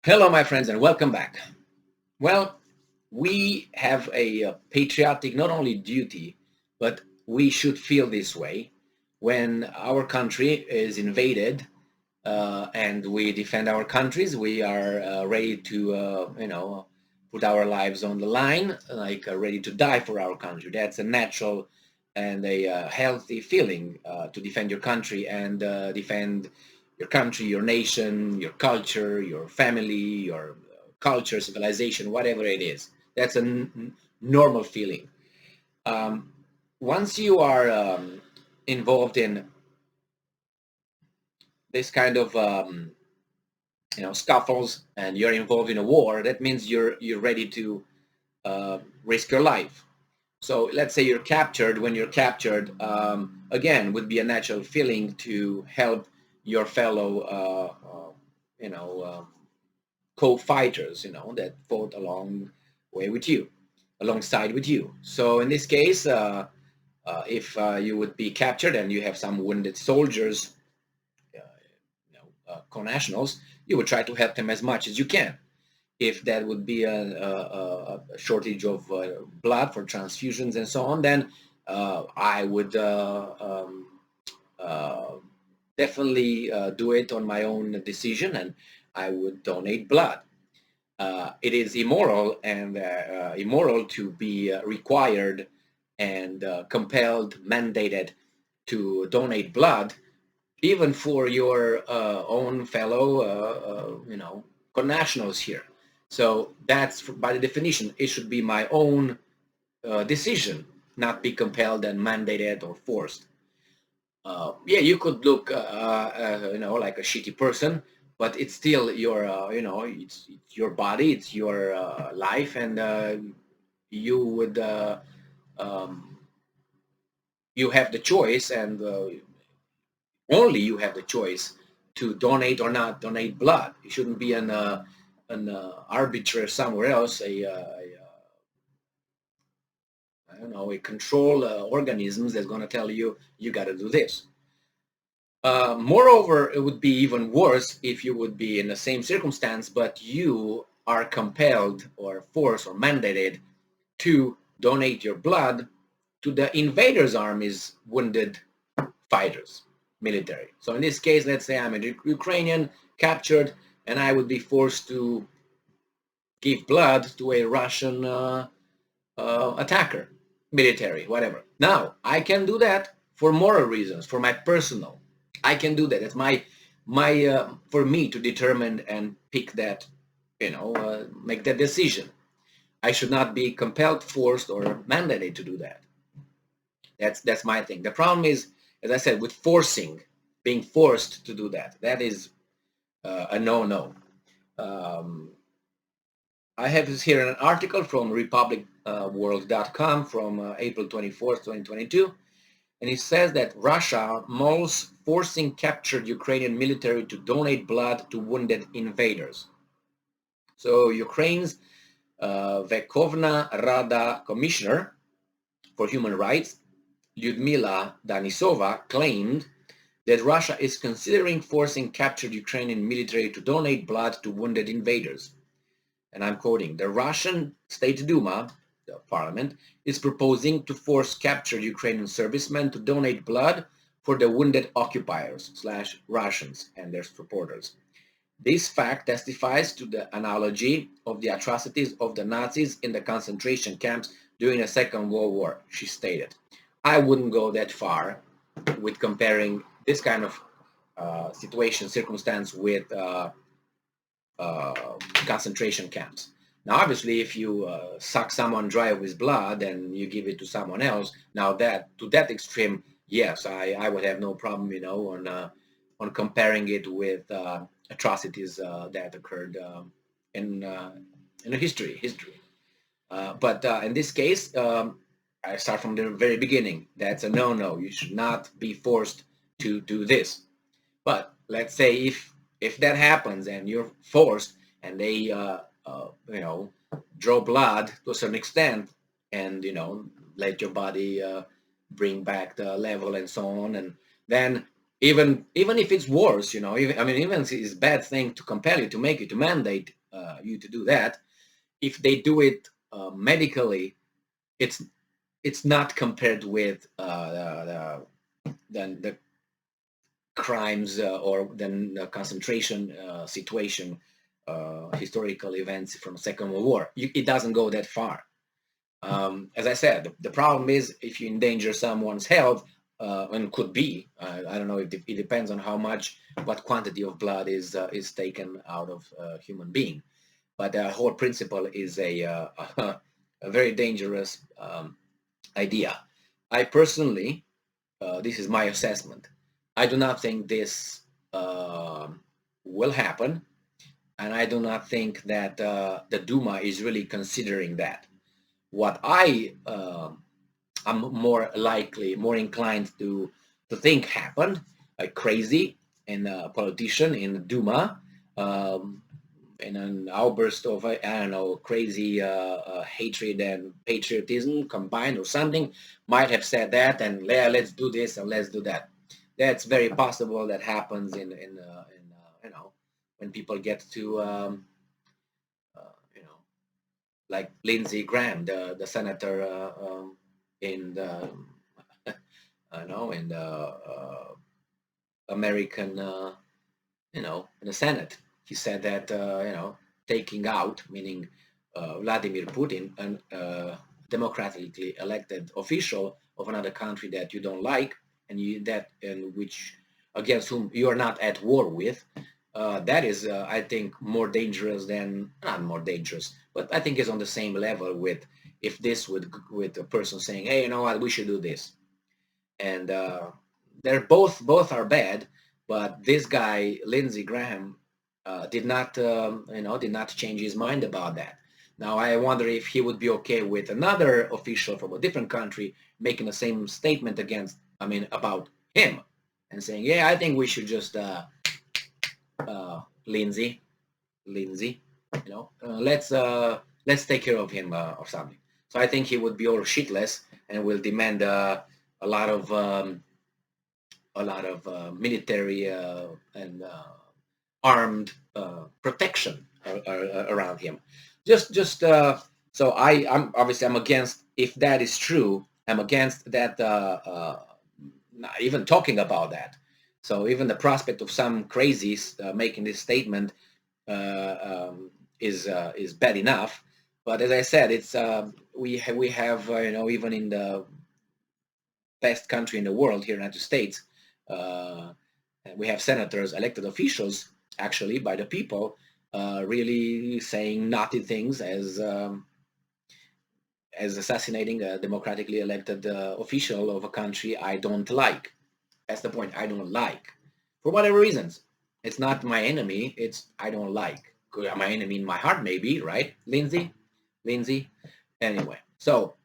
Hello, my friends, and welcome back. Well, we have a patriotic not only duty, but we should feel this way when our country is invaded and we defend our countries. We are ready to, put our lives on the line, like ready to die for our country. That's a natural and a healthy feeling to defend your country and defend your country, your nation, your culture, your family, your culture, civilization, whatever it is. That's a normal feeling. Um, Once you are involved in this kind of scuffles and you're involved in a war, that means you're ready to risk your life. So let's say you're captured. When you're captured, again, would be a natural feeling to help your fellow, co-fighters, that fought along way with you, alongside with you. So in this case, if you would be captured and you have some wounded soldiers, co-nationals, you would try to help them as much as you can. If that would be a shortage of blood for transfusions and so on, then I would uh, definitely do it on my own decision, and I would donate blood. It is immoral and immoral to be required and compelled, mandated to donate blood, even for your own fellow, connationals here. So that's by the definition, it should be my own decision, not be compelled and mandated or forced. Yeah, you could look, like a shitty person, but it's still your, it's your body, it's your life, and you would, um, you have the choice, and only you have the choice to donate or not donate blood. It shouldn't be an arbiter somewhere else, I don't know, a control organisms that's going to tell you you got to do this. Moreover, it would be even worse if you would be in the same circumstance, but you are compelled or forced or mandated to donate your blood to the invaders' army's wounded fighters, military. So in this case, let's say I'm a Ukrainian captured, and I would be forced to give blood to a Russian attacker, military, whatever. Now, I can do that for moral reasons, for my personal. I can do that. It's my for me to determine and pick that, make that decision. I should not be compelled, forced, or mandated to do that. That's my thing. The problem is, as I said, with forcing, being forced to do that. That is a no-no. Um, I have here an article from republicworld.com from April 24th, 2022, and it says that Russia mauls forcing captured Ukrainian military to donate blood to wounded invaders. So Ukraine's Verkhovna Rada Commissioner for Human Rights, Lyudmila Denisova, claimed that Russia is considering forcing captured Ukrainian military to donate blood to wounded invaders. And I'm quoting, the Russian State Duma, the parliament, is proposing to force captured Ukrainian servicemen to donate blood for the wounded occupiers / Russians and their supporters. This fact testifies to the analogy of the atrocities of the Nazis in the concentration camps during the Second World War, she stated. I wouldn't go that far with comparing this kind of situation, circumstance with concentration camps. Now, obviously, if you suck someone dry of his blood and you give it to someone else, now that to that extreme, yes, I would have no problem, on comparing it with atrocities that occurred in the history. But in this case, I start from the very beginning. That's a no-no. You should not be forced to do this. But let's say if that happens and you're forced and they draw blood to a certain extent and let your body bring back the level and so on, and then Even if it's worse, you know, even if it's a bad thing to compel you, to make you, to mandate you to do that, if they do it medically, it's not compared with the crimes or then the concentration situation, historical events from Second World War. It doesn't go that far. As I said, the problem is if you endanger someone's health, and could be, I don't know, it depends on how much, what quantity of blood is taken out of a human being. But the whole principle is a very dangerous idea. I personally, this is my assessment. I do not think this will happen, and I do not think that the Duma is really considering that. What I'm more likely, more inclined to think happened, a crazy and a politician in the Duma, in an outburst of I don't know, crazy hatred and patriotism combined or something, might have said that, and yeah, let's do this and let's do that. That's very possible that happens in you know, when people get to you know, like Lindsey Graham, the senator in the I know in the American you know, in the Senate. He said that you know, taking out, meaning Vladimir Putin, an democratically elected official of another country that you don't like, and which against whom you are not at war with, that is, I think, more dangerous than, not more dangerous, but I think is on the same level with if this with a person saying, hey, you know what, we should do this, and they're both are bad, but this guy Lindsey Graham did not you know, did not change his mind about that. Now I wonder if he would be okay with another official from a different country making the same statement against, I mean, about him, and saying, yeah, I think we should just Lindsey, you know, let's take care of him or something. So I think he would be all shitless and will demand a lot of military and armed protection around him. Just so I'm obviously I'm against, if that is true, I'm against that. Not even talking about that. So even the prospect of some crazies making this statement is bad enough. But as I said, it's we have you know, even in the best country in the world, here in the United States, uh, we have senators, elected officials, actually by the people, really saying naughty things as assassinating a democratically elected official of a country I don't like. That's the point. I don't like, for whatever reasons. It's not my enemy. It's I don't like. My enemy in my heart, maybe, right, Lindsey? Lindsey. Anyway, so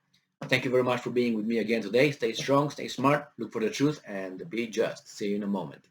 thank you very much for being with me again today. Stay strong, stay smart, look for the truth, and be just. See you in a moment.